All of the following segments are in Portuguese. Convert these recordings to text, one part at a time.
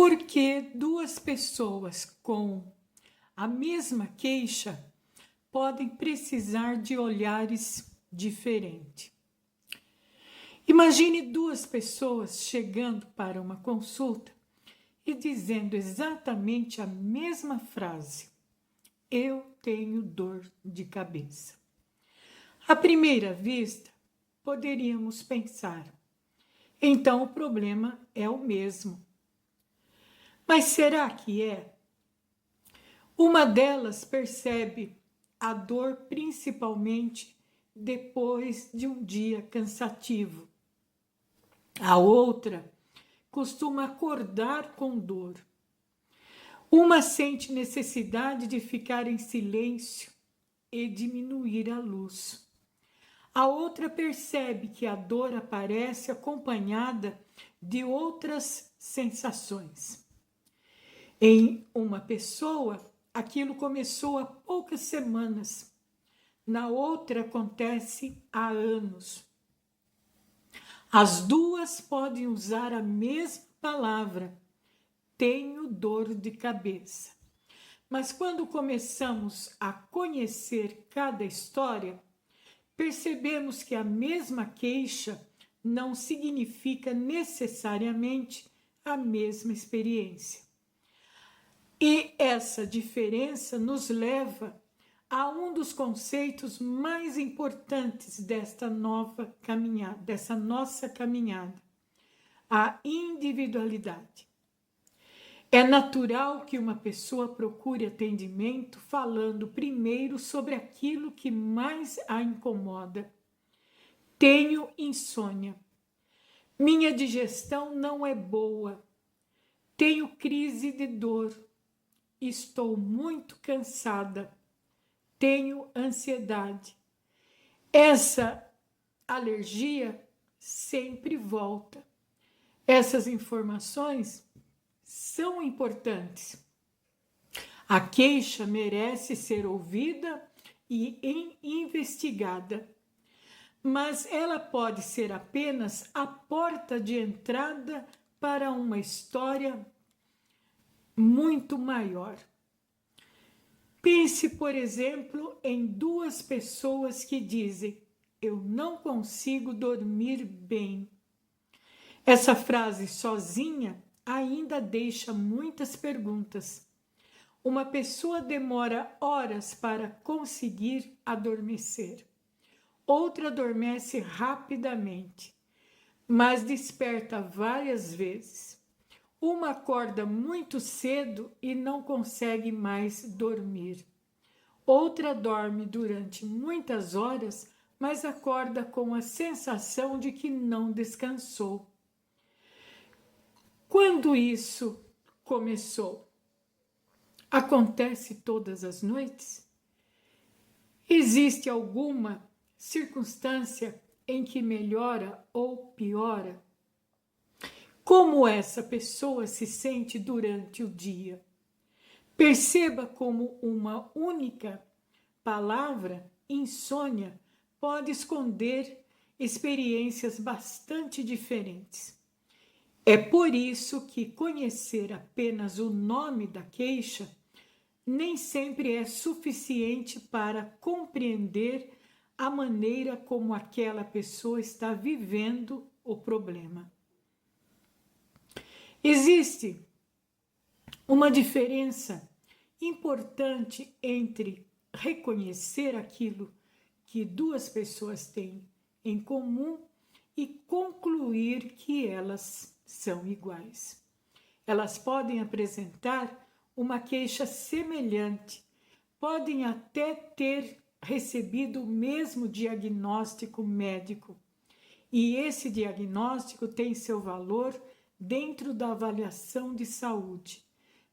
Porque duas pessoas com a mesma queixa podem precisar de olhares diferentes. Imagine duas pessoas chegando para uma consulta e dizendo exatamente a mesma frase: eu tenho dor de cabeça. À primeira vista, poderíamos pensar, então o problema é o mesmo. Mas será que é? Uma delas percebe a dor principalmente depois de um dia cansativo. A outra costuma acordar com dor. Uma sente necessidade de ficar em silêncio e diminuir a luz. A outra percebe que a dor aparece acompanhada de outras sensações. Em uma pessoa, aquilo começou há poucas semanas. Na outra, acontece há anos. As duas podem usar a mesma palavra: tenho dor de cabeça. Mas quando começamos a conhecer cada história, percebemos que a mesma queixa não significa necessariamente a mesma experiência. E essa diferença nos leva a um dos conceitos mais importantes desta nova caminhada, dessa nossa caminhada, a individualidade. É natural que uma pessoa procure atendimento falando primeiro sobre aquilo que mais a incomoda. Tenho insônia. Minha digestão não é boa. Tenho crise de dor. Estou muito cansada. Tenho ansiedade. Essa alergia sempre volta. Essas informações são importantes. A queixa merece ser ouvida e investigada, mas ela pode ser apenas a porta de entrada para uma história muito maior. Pense, por exemplo, em duas pessoas que dizem: eu não consigo dormir bem. Essa frase sozinha ainda deixa muitas perguntas. Uma pessoa demora horas para conseguir adormecer. Outra adormece rapidamente, mas desperta várias vezes. Uma acorda muito cedo e não consegue mais dormir. Outra dorme durante muitas horas, mas acorda com a sensação de que não descansou. Quando isso começou? Acontece todas as noites? Existe alguma circunstância em que melhora ou piora? Como essa pessoa se sente durante o dia? Perceba como uma única palavra, insônia, pode esconder experiências bastante diferentes. É por isso que conhecer apenas o nome da queixa nem sempre é suficiente para compreender a maneira como aquela pessoa está vivendo o problema. Existe uma diferença importante entre reconhecer aquilo que duas pessoas têm em comum e concluir que elas são iguais. Elas podem apresentar uma queixa semelhante, podem até ter recebido o mesmo diagnóstico médico, e esse diagnóstico tem seu valor dentro da avaliação de saúde,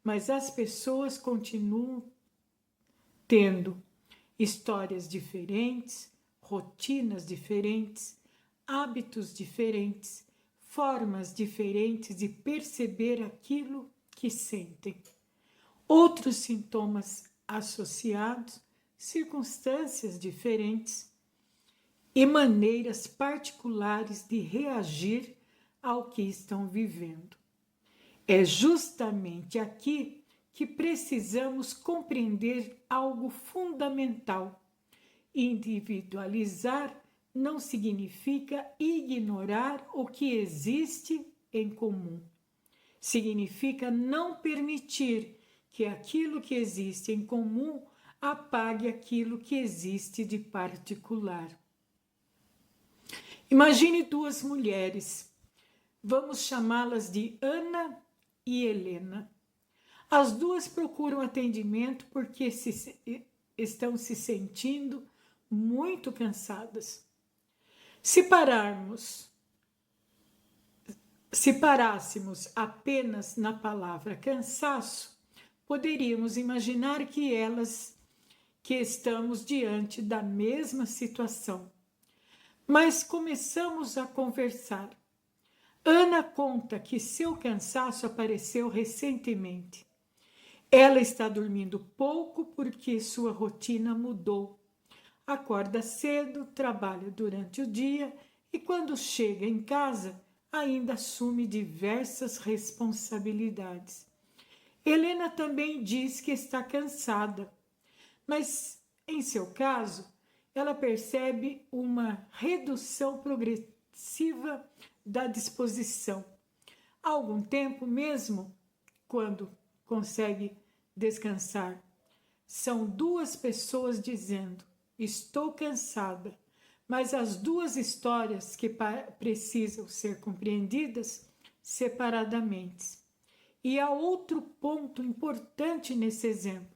mas as pessoas continuam tendo histórias diferentes, rotinas diferentes, hábitos diferentes, formas diferentes de perceber aquilo que sentem. Outros sintomas associados, circunstâncias diferentes e maneiras particulares de reagir ao que estão vivendo. É justamente aqui que precisamos compreender algo fundamental. Individualizar não significa ignorar o que existe em comum. Significa não permitir que aquilo que existe em comum apague aquilo que existe de particular. Imagine duas mulheres. Vamos chamá-las de Ana e Helena. As duas procuram atendimento porque estão se sentindo muito cansadas. Se parássemos apenas na palavra cansaço, poderíamos imaginar que estamos diante da mesma situação. Mas começamos a conversar. Ana conta que seu cansaço apareceu recentemente. Ela está dormindo pouco porque sua rotina mudou. Acorda cedo, trabalha durante o dia e quando chega em casa ainda assume diversas responsabilidades. Helena também diz que está cansada, mas em seu caso, ela percebe uma redução progressiva da disposição. Há algum tempo mesmo, quando consegue descansar. São duas pessoas dizendo, estou cansada, mas as duas histórias que precisam ser compreendidas separadamente. E há outro ponto importante nesse exemplo.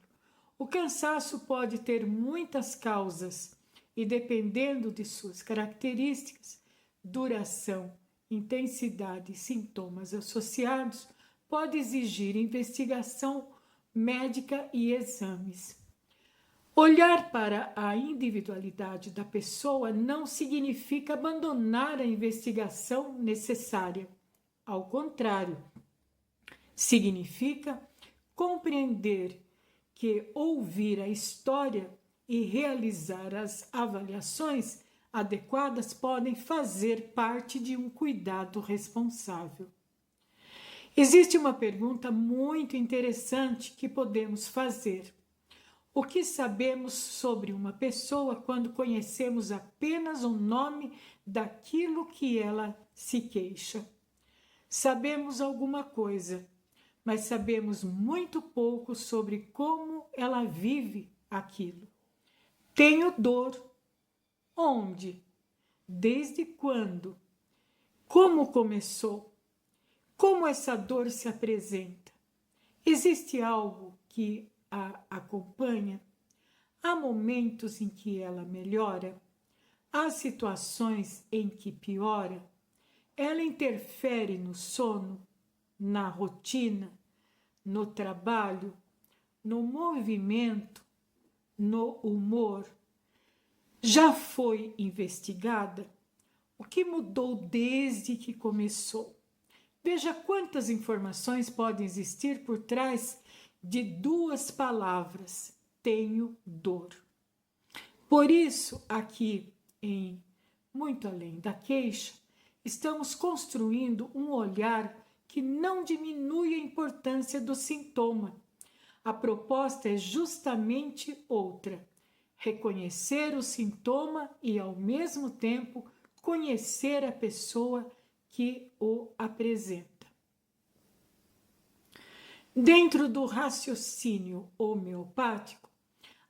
O cansaço pode ter muitas causas e, dependendo de suas características, duração, intensidade e sintomas associados, pode exigir investigação médica e exames. Olhar para a individualidade da pessoa não significa abandonar a investigação necessária. Ao contrário, significa compreender que ouvir a história e realizar as avaliações adequadas podem fazer parte de um cuidado responsável. Existe uma pergunta muito interessante que podemos fazer. O que sabemos sobre uma pessoa quando conhecemos apenas o nome daquilo que ela se queixa? Sabemos alguma coisa, mas sabemos muito pouco sobre como ela vive aquilo. Tenho dor. Onde? Desde quando? Como começou? Como essa dor se apresenta? Existe algo que a acompanha? Há momentos em que ela melhora? Há situações em que piora? Ela interfere no sono, na rotina, no trabalho, no movimento, no humor? Já foi investigada? O que mudou desde que começou? Veja quantas informações podem existir por trás de duas palavras: tenho dor. Por isso, aqui em Muito Além da Queixa, estamos construindo um olhar que não diminui a importância do sintoma. A proposta é justamente outra: reconhecer o sintoma e, ao mesmo tempo, conhecer a pessoa que o apresenta. Dentro do raciocínio homeopático,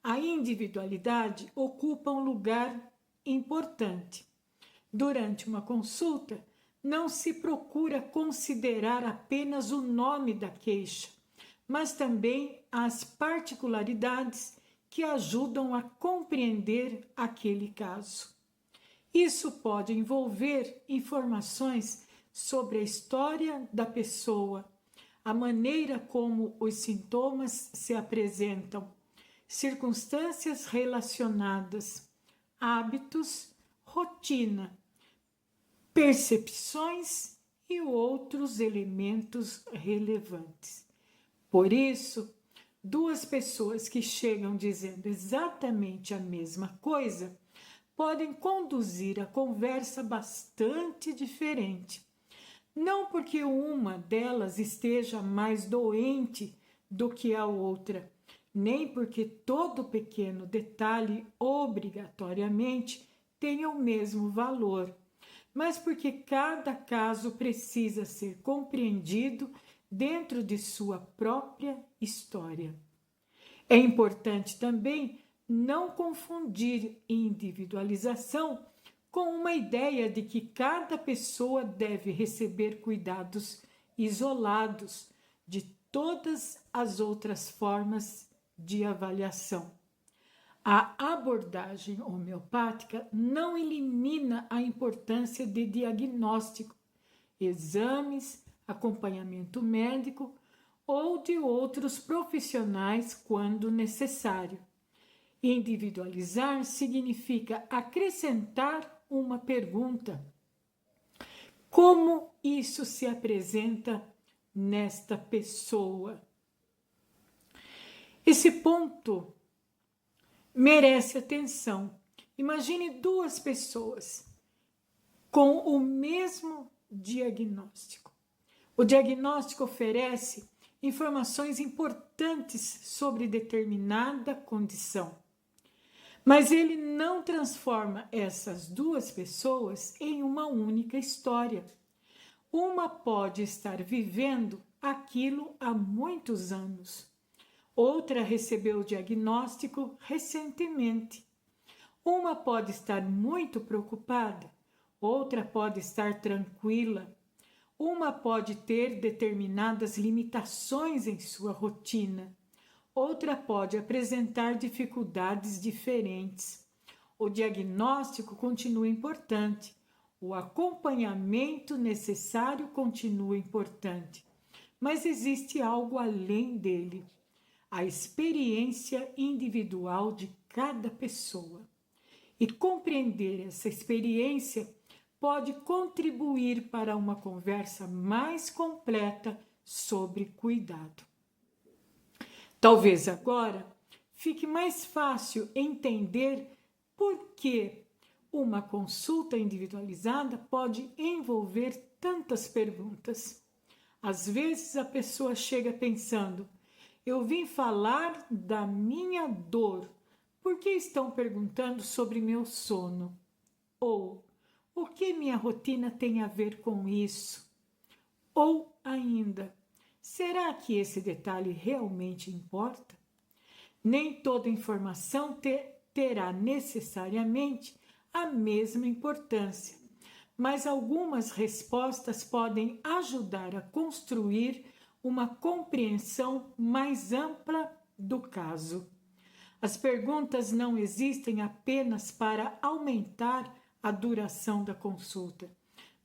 a individualidade ocupa um lugar importante. Durante uma consulta, não se procura considerar apenas o nome da queixa, mas também as particularidades que ajudam a compreender aquele caso. Isso pode envolver informações sobre a história da pessoa, a maneira como os sintomas se apresentam, circunstâncias relacionadas, hábitos, rotina, percepções e outros elementos relevantes. Por isso, duas pessoas que chegam dizendo exatamente a mesma coisa podem conduzir a conversa bastante diferente. Não porque uma delas esteja mais doente do que a outra, nem porque todo pequeno detalhe obrigatoriamente tenha o mesmo valor, mas porque cada caso precisa ser compreendido dentro de sua própria história. É importante também não confundir individualização com uma ideia de que cada pessoa deve receber cuidados isolados de todas as outras formas de avaliação. A abordagem homeopática não elimina a importância de diagnóstico, exames, acompanhamento médico ou de outros profissionais quando necessário. Individualizar significa acrescentar uma pergunta: como isso se apresenta nesta pessoa? Esse ponto merece atenção. Imagine duas pessoas com o mesmo diagnóstico. O diagnóstico oferece informações importantes sobre determinada condição, mas ele não transforma essas duas pessoas em uma única história. Uma pode estar vivendo aquilo há muitos anos. Outra recebeu o diagnóstico recentemente. Uma pode estar muito preocupada, outra pode estar tranquila. Uma pode ter determinadas limitações em sua rotina, outra pode apresentar dificuldades diferentes. O diagnóstico continua importante, o acompanhamento necessário continua importante, mas existe algo além dele: a experiência individual de cada pessoa. E compreender essa experiência pode contribuir para uma conversa mais completa sobre cuidado. Talvez agora fique mais fácil entender por que uma consulta individualizada pode envolver tantas perguntas. Às vezes a pessoa chega pensando: eu vim falar da minha dor, por que estão perguntando sobre meu sono? Ou o que minha rotina tem a ver com isso? Ou ainda, será que esse detalhe realmente importa? Nem toda informação terá necessariamente a mesma importância, mas algumas respostas podem ajudar a construir uma compreensão mais ampla do caso. As perguntas não existem apenas para aumentar a duração da consulta,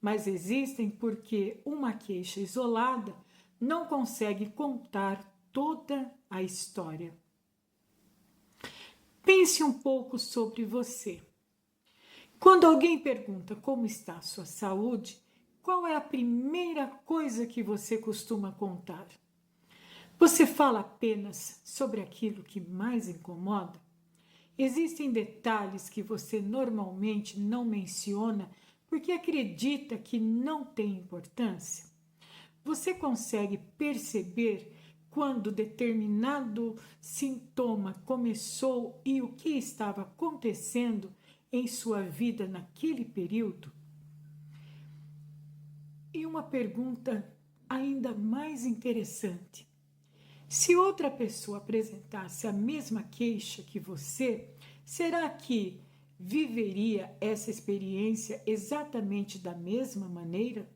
mas existem porque uma queixa isolada não consegue contar toda a história. Pense um pouco sobre você. Quando alguém pergunta como está a sua saúde, qual é a primeira coisa que você costuma contar? Você fala apenas sobre aquilo que mais incomoda? Existem detalhes que você normalmente não menciona porque acredita que não tem importância? Você consegue perceber quando determinado sintoma começou e o que estava acontecendo em sua vida naquele período? E uma pergunta ainda mais interessante: se outra pessoa apresentasse a mesma queixa que você, será que viveria essa experiência exatamente da mesma maneira?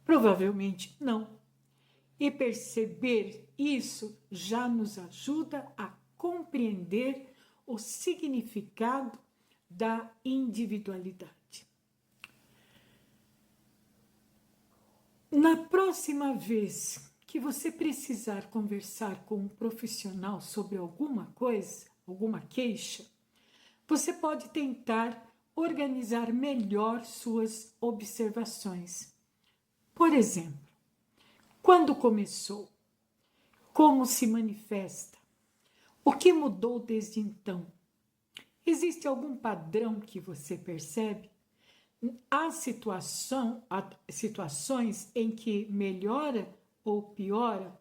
Provavelmente não. E perceber isso já nos ajuda a compreender o significado da individualidade. Na próxima vez que você precisar conversar com um profissional sobre alguma coisa, alguma queixa, você pode tentar organizar melhor suas observações. Por exemplo, quando começou? Como se manifesta? O que mudou desde então? Existe algum padrão que você percebe? há situações em que melhora ou piora.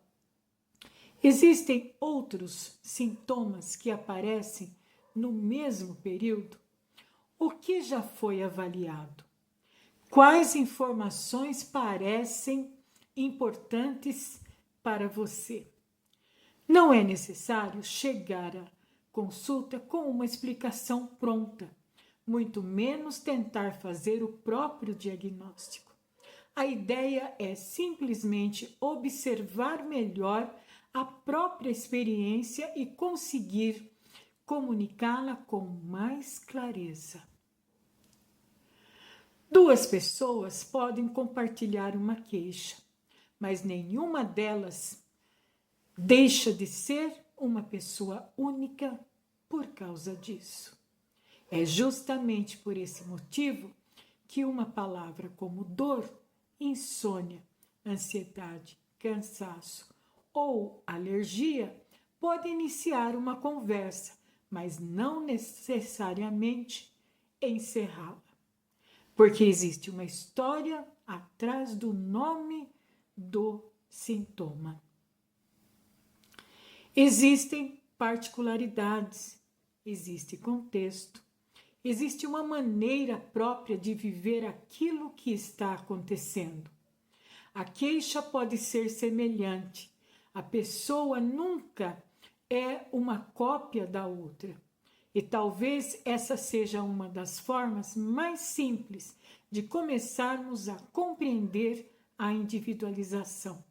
Existem outros sintomas que aparecem no mesmo período? O que já foi avaliado? Quais informações parecem importantes para você? Não é necessário chegar à consulta com uma explicação pronta, muito menos tentar fazer o próprio diagnóstico. A ideia é simplesmente observar melhor a própria experiência e conseguir comunicá-la com mais clareza. Duas pessoas podem compartilhar uma queixa, mas nenhuma delas deixa de ser uma pessoa única por causa disso. É justamente por esse motivo que uma palavra como dor, insônia, ansiedade, cansaço ou alergia pode iniciar uma conversa, mas não necessariamente encerrá-la. Porque existe uma história atrás do nome do sintoma. Existem particularidades, existe contexto, existe uma maneira própria de viver aquilo que está acontecendo. A queixa pode ser semelhante, a pessoa nunca é uma cópia da outra. E talvez essa seja uma das formas mais simples de começarmos a compreender a individualização.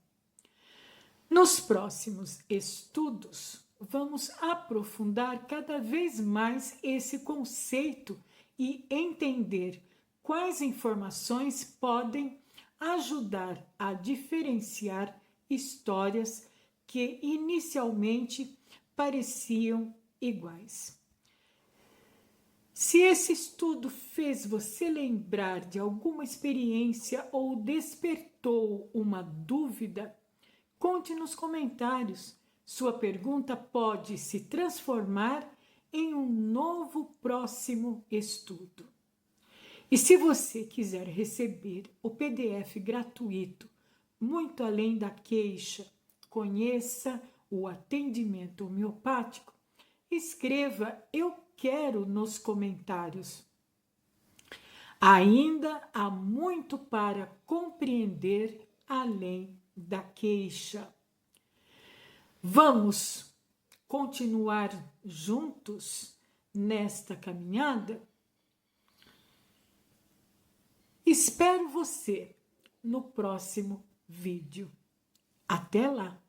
Nos próximos estudos, vamos aprofundar cada vez mais esse conceito e entender quais informações podem ajudar a diferenciar histórias que inicialmente pareciam iguais. Se esse estudo fez você lembrar de alguma experiência ou despertou uma dúvida, conte nos comentários. Sua pergunta pode se transformar em um novo próximo estudo. E se você quiser receber o PDF gratuito, Muito Além da Queixa, conheça o atendimento homeopático, escreva "Eu quero" nos comentários. Ainda há muito para compreender além da queixa. Vamos continuar juntos nesta caminhada? Espero você no próximo vídeo. Até lá!